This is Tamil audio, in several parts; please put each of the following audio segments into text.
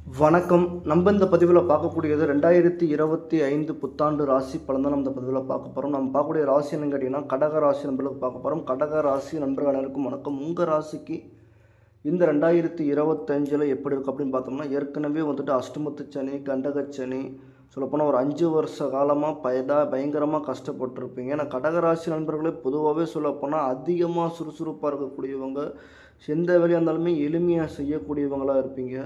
வணக்கம். நம்ம இந்த பதிவில் பார்க்கக்கூடியது 2025 புத்தாண்டு ராசி பலன் தான் நம்ம இந்த பதிவில் பார்க்க போகிறோம். நம்ம பார்க்கக்கூடிய ராசி என்னன்னு கேட்டிங்கன்னா, கடக ராசி நண்பர்களுக்கு பார்க்க போகிறோம். கடக ராசி நண்பர்கள் அனைவருக்கும் வணக்கம். உங்கள் ராசிக்கு இந்த 2025 எப்படி இருக்குது அப்படின்னு பார்த்தோம்னா, ஏற்கனவே வந்துட்டு அஷ்டமத்து சனி, கண்டகச்சனி, சொல்லப்போனால் ஒரு 5 வருஷ காலமாக பயங்கரமாக கஷ்டப்பட்டுருப்பீங்க. ஏன்னா கடகராசி நண்பர்களே பொதுவாகவே சொல்லப்போனால் அதிகமாக சுறுசுறுப்பாக இருக்கக்கூடியவங்க, எந்த வேலையாக இருந்தாலுமே எளிமையாக செய்யக்கூடியவங்களாக இருப்பீங்க.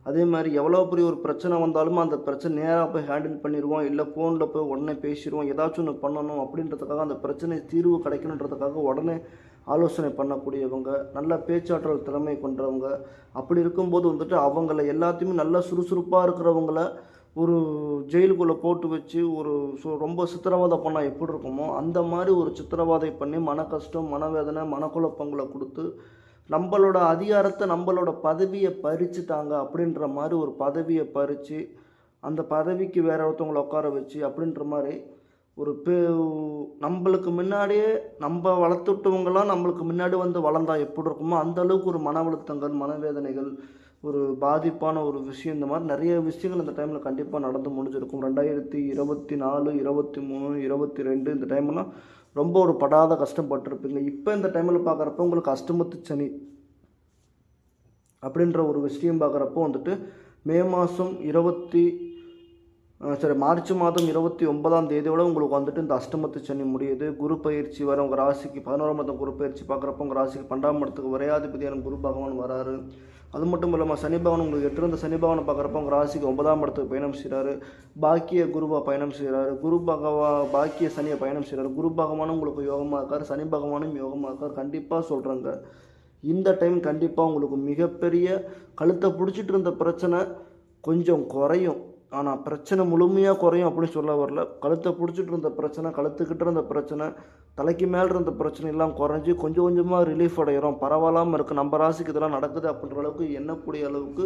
அதே மாதிரி எவ்வளோ பெரிய ஒரு பிரச்சனை வந்தாலும் அந்த பிரச்சனை நேராக போய் ஹேண்டில் பண்ணிடுவோம், இல்லை ஃபோனில் போய் உடனே பேசிடுவோம், ஏதாச்சும் ஒன்று பண்ணணும் அப்படின்றதுக்காக, அந்த பிரச்சனை தீர்வு கிடைக்கணுன்றதுக்காக உடனே ஆலோசனை பண்ணக்கூடியவங்க, நல்ல பேச்சாற்றல் திறமை கொண்டவங்க. அப்படி இருக்கும்போது வந்துட்டு அவங்கள எல்லாத்தையுமே நல்லா சுறுசுறுப்பாக இருக்கிறவங்கள ஒரு ஜெயிலுக்குள்ளே போட்டு வச்சு ஒரு ரொம்ப சித்திரவதை பண்ணால் எப்படி இருக்குமோ அந்த மாதிரி ஒரு சித்திரவதை பண்ணி மன கஷ்டம், மனவேதனை, மனக்குழப்பங்களை கொடுத்து நம்மளோட அதிகாரத்தை, நம்மளோட பதவியை பறிச்சுட்டாங்க அப்படின்ற மாதிரி ஒரு பதவியை பறித்து அந்த பதவிக்கு வேற ஒருத்தவங்களை உட்கார வச்சு அப்படின்ற மாதிரி ஒரு நம்மளுக்கு முன்னாடியே நம்ம வளர்த்துட்டவங்களாம் நம்மளுக்கு முன்னாடி வந்து வளர்ந்தா எப்படி இருக்குமோ அந்த அளவுக்கு ஒரு மன அழுத்தங்கள், மனவேதனைகள், ஒரு பாதிப்பான ஒரு விஷயம், இந்த மாதிரி நிறைய விஷயங்கள் இந்த டைமில் கண்டிப்பாக நடந்து முடிஞ்சிருக்கும். 2024, 23, 22 இந்த டைம்லாம் ரொம்ப ஒரு படாத கஷ்டப்பட்டுருப்பீங்க. இப்போ இந்த டைமில் பார்க்குறப்ப உங்களுக்கு அஷ்டமத்து சனி அப்படின்ற ஒரு விஷயம் பார்க்குறப்போ வந்துட்டு மே மாதம் மார்ச் மாதம் 29ஆம் தேதியோட உங்களுக்கு வந்துட்டு இந்த அஷ்டமத்து சனி முடியுது. குரு பயிற்சி வர உங்கள் ராசிக்கு 11ஆம் மாதம் குரு பயிற்சி பார்க்குறப்போ உங்கள் ராசிக்கு 12ஆம் இடத்துக்கு விரையாதிபதியான குரு பகவான் வராரு. அது மட்டும் இல்லாமல் சனி பகவான் உங்களுக்கு எட்டிருந்த சனி பகவானை பார்க்குறப்போ உங்கள் ராசிக்கு 9ஆம் இடத்துக்கு பயணம் செய்கிறாரு. பாக்கிய குருவா பயணம் செய்கிறாரு. பாக்கிய சனியை பயணம் செய்கிறாரு. குரு பகவானும் உங்களுக்கு யோகமாக இருக்கார், சனி பகவானும் யோகமாக இருக்கார். கண்டிப்பாக சொல்கிறேங்க, இந்த டைம் கண்டிப்பாக உங்களுக்கு மிகப்பெரிய கழுத்தை பிடிச்சிட்டு இருந்த பிரச்சனை கொஞ்சம் குறையும். ஆனால் பிரச்சனை முழுமையாக குறையும் அப்படின்னு சொல்ல வரல. கழுத்தை பிடிச்சிட்டு இருந்த பிரச்சனை, கழுத்துக்கிட்ட இருந்த பிரச்சனை, தலைக்கு மேலே இருந்த பிரச்சனை எல்லாம் குறைஞ்சி கொஞ்சம் கொஞ்சமாக ரிலீஃப் அடைகிறோம். பரவாயில்லாமல் இருக்குது, நம்ம ராசிக்கு இதெல்லாம் நடக்குது அப்படின்ற அளவுக்கு எண்ணக்கூடிய அளவுக்கு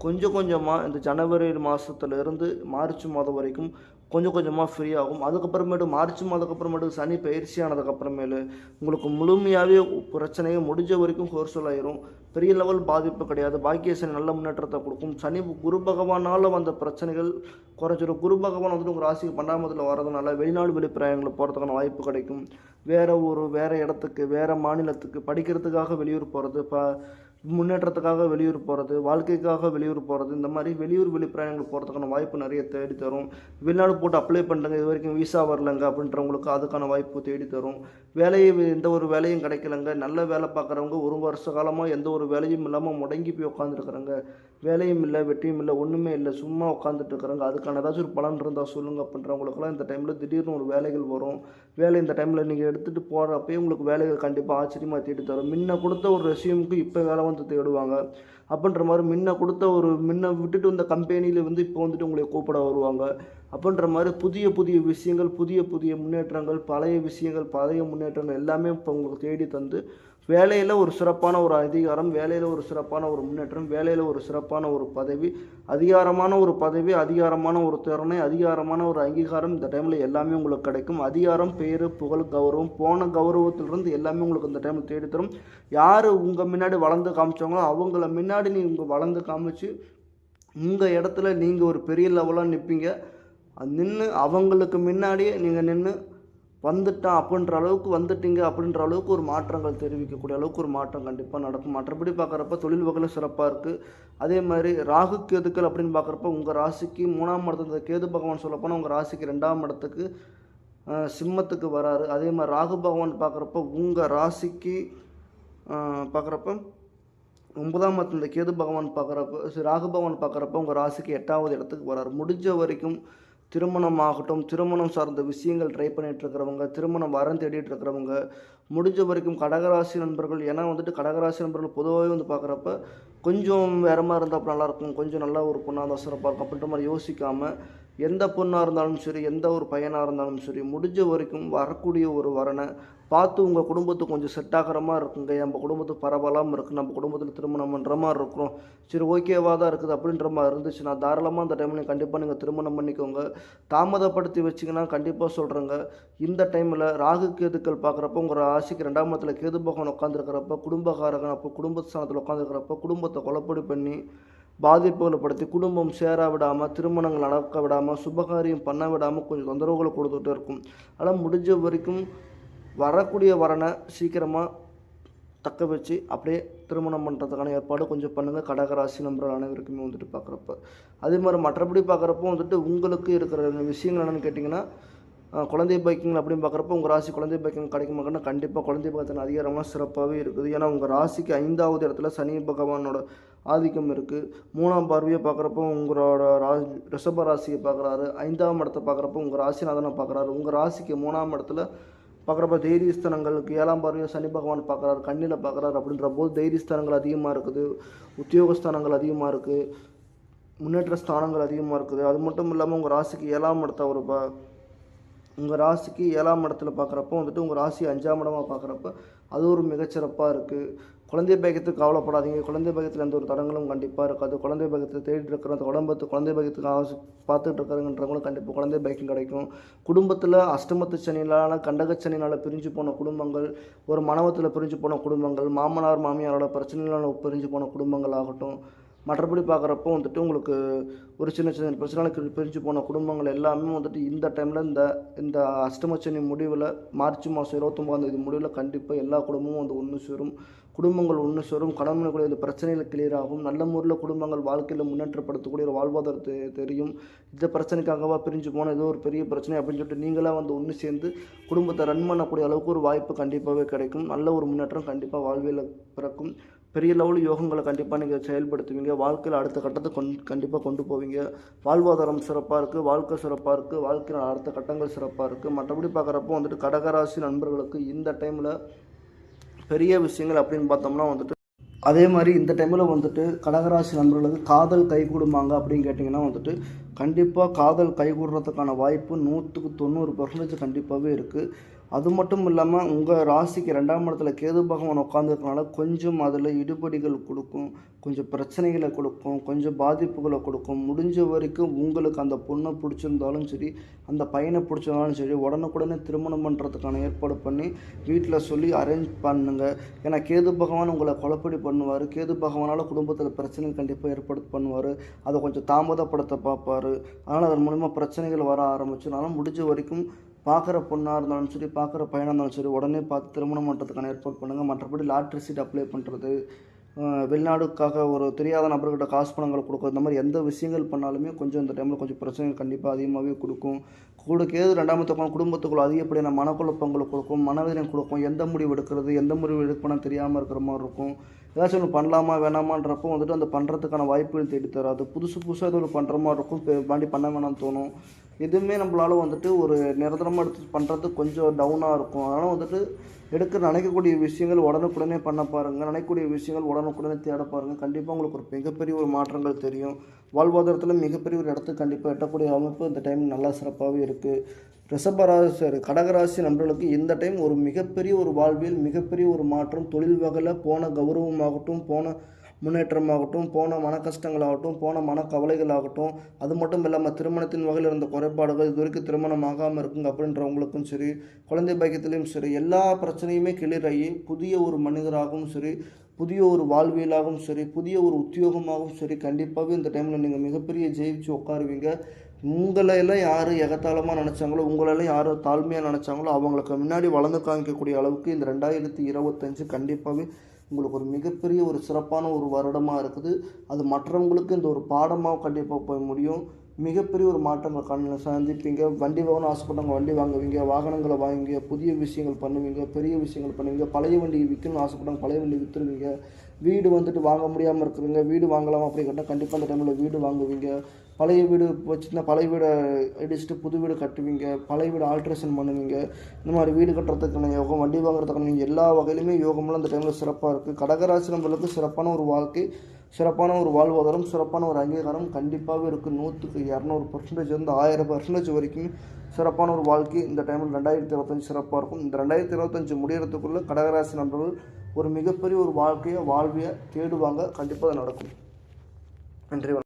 கொஞ்சம் கொஞ்சமாக இந்த ஜனவரி மாதத்துலேருந்து மார்ச் மாதம் வரைக்கும் கொஞ்சம் கொஞ்சமாக ஃப்ரீ ஆகும். அதுக்கப்புறமேட்டு மார்ச் மாதத்துக்கப்புறமேட்டு சனி பயிற்சி ஆனதுக்கப்புறமேலு உங்களுக்கு முழுமையாகவே பிரச்சனையை முடிஞ்ச வரைக்கும் ஹோர்சல் ஆயிரும். பெரிய லெவல் பாதிப்பு கிடையாது. பாக்கிய சனி நல்ல முன்னேற்றத்தை கொடுக்கும். சனி குரு பகவானால் வந்த பிரச்சனைகள் குறைஞ்சிடும். குரு பகவான் வந்துட்டு உங்கள் ராசிக்கு 12ஆம் வரதுனால வெளிநாடு வெளிப்பிராயங்களை போகிறதுக்கான வாய்ப்பு கிடைக்கும். வேறு இடத்துக்கு, வேறு மாநிலத்துக்கு படிக்கிறதுக்காக வெளியூர் போகிறது, முன்னேற்றத்துக்காக வெளியூர் போகிறது, வாழ்க்கைக்காக வெளியூர் போகிறது, இந்த மாதிரி வெளியூர் வெளிப்பிரயாணங்கள் போகிறதுக்கான வாய்ப்பு நிறைய தேடி தரும். வெளிநாடு போட்டு அப்ளை பண்ணுறங்க, இது வரைக்கும் விசா வரலங்க அப்படின்றவங்களுக்கு அதுக்கான வாய்ப்பு தேடி தரும். எந்த ஒரு வேலையும் கிடைக்கலங்க, நல்ல வேலை பார்க்குறவங்க ஒரு வருஷ காலமாக எந்த ஒரு வேலையும் இல்லாமல் முடங்கி போய் உட்காந்துருக்குறாங்க, வேலையும் இல்லை, வெற்றியும் இல்லை, ஒன்றுமே இல்லை, சும்மா உட்காந்துட்டு இருக்கிறாங்க, அதுக்கான ஏதாச்சும் ஒரு பலன் இருந்தால் சொல்லுங்கள் அப்படின்றவங்களுக்குலாம் இந்த டைமில் திடீர்னு ஒரு வேலைகள் வரும். வேலை இந்த டைமில் நீங்கள் எடுத்துகிட்டு போகிறப்பயே உங்களுக்கு வேலைகள் கண்டிப்பாக ஆச்சரியமாக தேடி தரும். முன்ன கொடுத்த ஒரு ரெசியூமுக்கு இப்போ வேலை வந்து தேடுவாங்க அப்படின்ற மாதிரி, முன்ன விட்டுட்டு வந்த கம்பெனியில் வந்து இப்போ வந்துட்டு உங்களை கூப்பிட வருவாங்க அப்படின்ற மாதிரி புதிய புதிய விஷயங்கள், புதிய புதிய முன்னேற்றங்கள், பழைய விஷயங்கள், பழைய முன்னேற்றங்கள் எல்லாமே இப்போ உங்களுக்கு தேடி தந்து வேலையில் ஒரு சிறப்பான ஒரு அதிகாரம், வேலையில் ஒரு சிறப்பான ஒரு முன்னேற்றம், வேலையில் ஒரு சிறப்பான ஒரு பதவி, அதிகாரமான ஒரு பதவி, அதிகாரமான ஒரு திறனை, அதிகாரமான ஒரு அங்கீகாரம் இந்த டைமில் எல்லாமே உங்களுக்கு கிடைக்கும். அதிகாரம், பேர், புகழ், கௌரவம், போன கௌரவத்திலிருந்து எல்லாமே உங்களுக்கு இந்த டைமில் தேடித்தரும். யார் உங்கள் முன்னாடி வளர்ந்து காமிச்சாங்களோ அவங்கள முன்னாடி நீங்கள் வளர்ந்து காமிச்சு உங்கள் இடத்துல நீங்கள் ஒரு பெரிய லெவலாக நிற்பீங்க. நின்று அவங்களுக்கு முன்னாடியே நீங்கள் நின்று வந்துட்டான் அப்படின்ற அளவுக்கு வந்துட்டீங்க அப்படின்ற அளவுக்கு ஒரு மாற்றங்கள் தெரிவிக்கக்கூடிய அளவுக்கு ஒரு மாற்றம் கண்டிப்பாக நடக்கும். மற்றபடி பார்க்குறப்ப தொழில் வகையில் சிறப்பாக இருக்குது. அதே மாதிரி ராகு கேதுக்கள் அப்படின்னு பார்க்குறப்ப உங்கள் ராசிக்கு 3ஆம் இடத்துல கேது பகவான் சொல்லப்போனால் உங்கள் ராசிக்கு 2ஆம் இடத்துக்கு சிம்மத்துக்கு வராரு. அதே மாதிரி ராகு பகவான் பார்க்குறப்ப உங்கள் ராசிக்கு பார்க்குறப்ப 9ஆம் இடத்துல இந்த கேது பகவான் ராகு பகவான் பார்க்குறப்ப உங்கள் ராசிக்கு 8ஆவது இடத்துக்கு வராரு. முடிஞ்ச வரைக்கும் திருமணம் சார்ந்த விஷயங்கள் ட்ரை பண்ணிகிட்ருக்கிறவங்க, திருமணம் வரம் தேடிட்டுருக்கிறவங்க, முடிஞ்ச வரைக்கும் கடகராசி நண்பர்கள், ஏன்னா வந்துட்டு கடகராசி நண்பர்கள் பொதுவாகவே வந்து பார்க்குறப்ப கொஞ்சம் வேறு மாதிரி இருந்தால் நல்லாயிருக்கும், கொஞ்சம் நல்லா ஒரு பொண்ணாக இருந்தால் சிறப்பாக இருக்கும் அப்படின்ற மாதிரி யோசிக்காமல் எந்த பொண்ணாக இருந்தாலும் சரி, எந்த ஒரு பையனாக இருந்தாலும் சரி, முடிஞ்ச வரைக்கும் வரக்கூடிய ஒரு வரனை பார்த்து உங்கள் குடும்பத்துக்கு கொஞ்சம் செட் ஆகிற மாதிரி இருக்குங்க. நம்ம குடும்பத்துக்கு பரவாயில்லாமல் இருக்குது, நம்ம குடும்பத்தில் திருமணம் பண்ணுற மாதிரி இருக்கிறோம், சரி ஓகேவாக தான் இருக்குது அப்படின்ற மாதிரி இருந்துச்சுன்னா தாராளமாக அந்த டைமில் கண்டிப்பாக நீங்கள் திருமணம் பண்ணிக்கோங்க. தாமதப்படுத்தி வச்சிங்கன்னா கண்டிப்பாக சொல்கிறேங்க, இந்த டைமில் ராகு கேதுக்கள் பார்க்குறப்ப உங்கள் ராசிக்கு 2ஆம் இடத்துல கேது பகவான் உட்காந்துருக்கிறப்ப குடும்பகாரகன், அப்போ குடும்பஸ்தானத்தில் உட்காந்துருக்கிறப்ப குடும்பத்தை குழப்படி பண்ணி பாதிப்புகளை படுத்தி குடும்பம் சேர விடாமல், திருமணங்கள் நடக்க விடாமல், சுபகாரியம் பண்ண விடாமல் கொஞ்சம் தொந்தரவுகளை கொடுத்துக்கிட்டே இருக்கும். அதனால் முடிஞ்ச வரைக்கும் வரக்கூடிய வரனை சீக்கிரமாக தக்க வச்சு அப்படியே திருமணம் பண்ணுறதுக்கான ஏற்பாடு கொஞ்சம் பண்ணுங்கள். கடகராசி நண்பர்கள் அனைவருக்குமே வந்துட்டு பார்க்குறப்ப. அதே மாதிரி மற்றபடி பார்க்குறப்போ வந்துட்டு உங்களுக்கு இருக்கிற விஷயங்கள் என்னென்னு கேட்டிங்கன்னா, குழந்தை பாக்கியங்கள் அப்படின்னு பார்க்குறப்போ உங்கள் ராசி குழந்தை பாக்கியம் கிடைக்குமாங்கன்னா கண்டிப்பாக குழந்தை பாக்கியத்தின் அதிகாரமாக சிறப்பாகவே இருக்குது. ஏன்னா உங்கள் ராசிக்கு 5வது இடத்துல சனி பகவானோட ஆதிக்கம் இருக்குது. 3ஆம் பார்வையை பார்க்குறப்போ உங்களோட ரிஷப ராசியை பார்க்குறாரு. 5ஆம் இடத்தை பார்க்குறப்போ உங்கள் ராசிநாதனை பார்க்குறாரு. உங்கள் ராசிக்கு 3ஆம் இடத்துல பார்க்குறப்ப தைரியஸ்தானங்களுக்கு 7ஆம் பார்வையை சனி பகவான் பார்க்குறாரு, கண்ணில் பார்க்குறாரு. அப்படின்ற போது தைரியஸ்தானங்கள் அதிகமாக இருக்குது, உத்தியோகஸ்தானங்கள் அதிகமாக இருக்குது, முன்னேற்ற ஸ்தானங்கள் அதிகமாக இருக்குது. அது மட்டும் இல்லாமல் உங்கள் ராசிக்கு 7ஆம் இடத்த ஒரு உங்கள் ராசிக்கு 7ஆம் இடத்துல பார்க்குறப்போ வந்துட்டு உங்கள் ராசி 5ஆம் இடமாக பார்க்குறப்ப அது ஒரு மிகச்சிறப்பாக இருக்குது. குழந்தை பாக்கியத்துக்கு கவலைப்படாதீங்க. குழந்தை பாக்கியத்தில் எந்த ஒரு தடங்களும் கண்டிப்பாக இருக்காது. குழந்தை பாக்கியத்தை தேடிட்டு இருக்கிற அந்த குடும்பத்து குழந்தை பாக்கியத்துக்கு பார்த்துட்டு இருக்கிறவங்களும் கண்டிப்பாக குழந்தை பாக்கியம் கிடைக்கும். குடும்பத்தில் அஷ்டமத்து சனியினால் கண்டகச்சனினால் பிரிஞ்சு போன குடும்பங்கள், ஒரு மனவத்தில் பிரிஞ்சு போன குடும்பங்கள், மாமனார் மாமியாரோட பிரச்சனைகளால் பிரிஞ்சு போன குடும்பங்கள் ஆகட்டும், மற்றபடி பார்க்குறப்போ வந்துட்டு உங்களுக்கு ஒரு சின்ன சின்ன பிரச்சனைகளுக்கு பிரிஞ்சு போன குடும்பங்கள் எல்லாமே வந்துட்டு இந்த டைமில் இந்த அஷ்டமச்சனி முடிவில் மார்ச் மாதம் 29ஆம் தேதி முடிவில் கண்டிப்பாக எல்லா குடும்பமும் வந்து ஒன்று சேரும். குடும்பங்கள் ஒன்று சேரும். கணவனுக்குரிய இந்த பிரச்சனைகள் கிளியர் ஆகும். நல்ல முறையில் குடும்பங்கள் வாழ்க்கையில் முன்னேற்றப்படுத்தக்கூடிய ஒரு வாழ்வாதாரத்தை தெரியும். இந்த பிரச்சனைக்காகவா பிரிஞ்சு போன ஏதோ ஒரு பெரிய பிரச்சனை அப்படின்னு சொல்லிட்டு நீங்களாக வந்து ஒன்று சேர்ந்து குடும்பத்தை ரன் பண்ணக்கூடிய அளவுக்கு ஒரு வாய்ப்பு கண்டிப்பாகவே கிடைக்கும். நல்ல ஒரு முன்னேற்றம் கண்டிப்பாக வாழ்வியல் பிறக்கும். பெரிய லெவல் யோகங்களை கண்டிப்பாக நீங்கள் செயல்படுத்துவீங்க. வாழ்க்கையில் அடுத்த கட்டத்தை கண்டிப்பாக கொண்டு போவீங்க. வாழ்வாதாரம் சிறப்பாக இருக்குது, வாழ்க்கை சிறப்பாக இருக்குது, வாழ்க்கையில் அடுத்த கட்டங்கள் சிறப்பாக இருக்குது. மற்றபடி பார்க்குறப்போ வந்துட்டு கடகராசி நண்பர்களுக்கு இந்த டைமில் பெரிய விஷயங்கள் அப்படின்னு பார்த்தோம்னா வந்துட்டு அதே மாதிரி இந்த டைமில் வந்துட்டு கடகராசி நண்பர்களுக்கு காதல் கைகூடுமாங்க அப்படின்னு கேட்டிங்கன்னா வந்துட்டு கண்டிப்பாக காதல் கைகூடுறதுக்கான வாய்ப்பு 100க்கு 90% கண்டிப்பாகவே இருக்குது. அது மட்டும் இல்லாமல் உங்கள் ராசிக்கு 2ஆம் இடத்துல கேது பகவான் உட்காந்துருக்கனால கொஞ்சம் அதில் இடுபடிகள் கொடுக்கும், கொஞ்சம் பிரச்சனைகளை கொடுக்கும், கொஞ்சம் பாதிப்புகளை கொடுக்கும். முடிஞ்ச வரைக்கும் உங்களுக்கு அந்த பொண்ணை பிடிச்சிருந்தாலும் சரி, அந்த பையனை பிடிச்சிருந்தாலும் சரி, உடனுக்குடனே திருமணம் பண்ணுறதுக்கான ஏற்பாடு பண்ணி வீட்டில் சொல்லி அரேஞ்ச் பண்ணுங்க. ஏன்னா கேது பகவான் உங்களை குழப்படி பண்ணுவார். கேது பகவானால் குடும்பத்தில் பிரச்சனை கண்டிப்பாக ஏற்படுத்த பண்ணுவார். அதை கொஞ்சம் தாமதப்படுத்த பார்ப்பார். அதனால் அதன் மூலிமா பிரச்சனைகள் வர ஆரம்பிச்சுனாலும் முடிஞ்ச வரைக்கும் பார்க்குற பொண்ணாக இருந்தாலும் சரி, பார்க்குற பையனாக இருந்தாலும் சரி, உடனே பார்த்து திருமணம் பண்ணுறதுக்கான ஏற்பாடு பண்ணுங்கள். மற்றபடி லாட்ரி சீட் அப்ளை பண்ணுறது, வெளிநாடுக்காக ஒரு தெரியாத நபர்கிட்ட காசு பணங்களை கொடுக்குறது, இந்த மாதிரி எந்த விஷயங்கள் பண்ணாலுமே கொஞ்சம் இந்த டைமில் கொஞ்சம் பிரச்சனைகள் கண்டிப்பாக அதிகமாகவே கொடுக்கும். கேது 2ஆம் இடத்துக்கு குடும்பத்துக்குள்ள அதிகப்படியான மனக்குழப்பங்களை கொடுக்கும், மனவேதனை கொடுக்கும். எந்த முடிவு எடுக்கிறது, எந்த முடிவு எடுக்கணும்னு தெரியாமல் இருக்கிற மாதிரி இருக்கும். ஏதாச்சும் ஒன்று பண்ணலாமா வேணாமான்றப்போ வந்துட்டு அந்த பண்ணுறதுக்கான வாய்ப்புகள் தேடி தராது. புதுசாக ஏதோ ஒரு பண்ணுற மாதிரி இருக்கும், பாண்டி பண்ண வேணாம்னு தோணும். எதுவுமே நம்மளால் வந்துட்டு ஒரு நிரந்தரமாக எடுத்து பண்ணுறது கொஞ்சம் டவுனாக இருக்கும். அதனால் வந்துட்டு நினைக்கக்கூடிய விஷயங்கள் உடனுக்குடனே பண்ண பாருங்கள். நினைக்கக்கூடிய விஷயங்கள் உடனுக்குடனே தேட பாருங்கள். கண்டிப்பாக உங்களுக்கு ஒரு மிகப்பெரிய ஒரு மாற்றங்கள் தெரியும். வாழ்வாதாரத்தில் மிகப்பெரிய ஒரு இடத்துக்கு கண்டிப்பாக எட்டக்கூடிய அமைப்பு இந்த டைம் நல்லா சிறப்பாகவே இருக்குது. கடகராசி நண்பர்களுக்கு இந்த டைம் ஒரு மிகப்பெரிய ஒரு வாழ்வியல், மிகப்பெரிய ஒரு மாற்றம், தொழில் வகையில் போன கௌரவமாகட்டும், போன முன்னேற்றமாகட்டும், போன மன கஷ்டங்களாகட்டும், போன மனக்கவலைகளாகட்டும், அது மட்டும் இல்லாமல் திருமணத்தின் வகையில் இருந்த குறைபாடுகள், இது வரைக்கும் திருமணம் ஆகாமல் இருக்குங்க அப்படின்றவங்களுக்கும் சரி, குழந்தை பாக்கியத்திலையும் சரி, எல்லா பிரச்சனையுமே கிளியர் ஆகி புதிய ஒரு மனிதராகவும் சரி, புதிய ஒரு வாழ்வியலாகவும் சரி, புதிய ஒரு உத்தியோகமாகவும் சரி, கண்டிப்பாகவே இந்த டைமில் நீங்கள் மிகப்பெரிய ஜெயிச்சு உட்காருவீங்க. உங்களையெல்லாம் யார் எகத்தாளமாக நினச்சாங்களோ, உங்களெல்லாம் யார் தாழ்மையாக நினச்சாங்களோ அவங்களுக்கு முன்னாடி வளர்ந்து காமிக்கக்கூடிய அளவுக்கு இந்த 2025 கண்டிப்பாகவே உங்களுக்கு ஒரு மிகப்பெரிய ஒரு சிறப்பான ஒரு வருடமாக இருக்குது. அது மற்றவங்களுக்கு இந்த ஒரு பாடமாக கண்டிப்பாக போய் முடியும். மிகப்பெரிய ஒரு மாற்றங்களை சந்திப்பீங்க. வண்டி வாங்கணும் ஆசைப்பட்டவங்க வண்டி வாங்குவீங்க, வாகனங்களை வாங்குவீங்க, புதிய விஷயங்கள் பண்ணுவீங்க, பெரிய விஷயங்கள் பண்ணுவீங்க. பழைய வண்டி விற்கணும்னு ஆசைப்பட்டவங்க பழைய வண்டி விற்றுருவீங்க. வீடு வந்துட்டு வாங்க முடியாமல் இருக்கிறவங்க வீடு வாங்கலாம் அப்படி கேட்டால் கண்டிப்பாக அந்த டைமில் வீடு வாங்குவீங்க. பழைய வீடு வச்சுருந்தா பழைய வீடை இடிச்சுட்டு புது வீடு கட்டுவீங்க, பழைய வீடு ஆல்ட்ரேஷன் பண்ணுவீங்க. இந்த மாதிரி வீடு கட்டுறதுக்கான யோகம், வண்டி வாங்குறதுக்கான நீங்கள் எல்லா வகையிலுமே யோகமெல்லாம் அந்த டைமில் சிறப்பாக இருக்குது. கடகராசி நம்மளுக்கு சிறப்பான ஒரு வாழ்க்கை, சிறப்பான ஒரு வாழ்வாதாரம், சிறப்பான ஒரு அங்கீகாரம் கண்டிப்பாகவே இருக்குது. 100க்கு 200% இருந்து 1000% வரைக்கும் சிறப்பான ஒரு வாழ்க்கை இந்த டைமில் 2025 சிறப்பாக இருக்கும். இந்த 2025 முடியறதுக்குள்ளே கடகராசி நண்பர்கள் ஒரு மிகப்பெரிய ஒரு வாழ்வியை தேடுவாங்க. கண்டிப்பாக அது நடக்கும். நன்றி.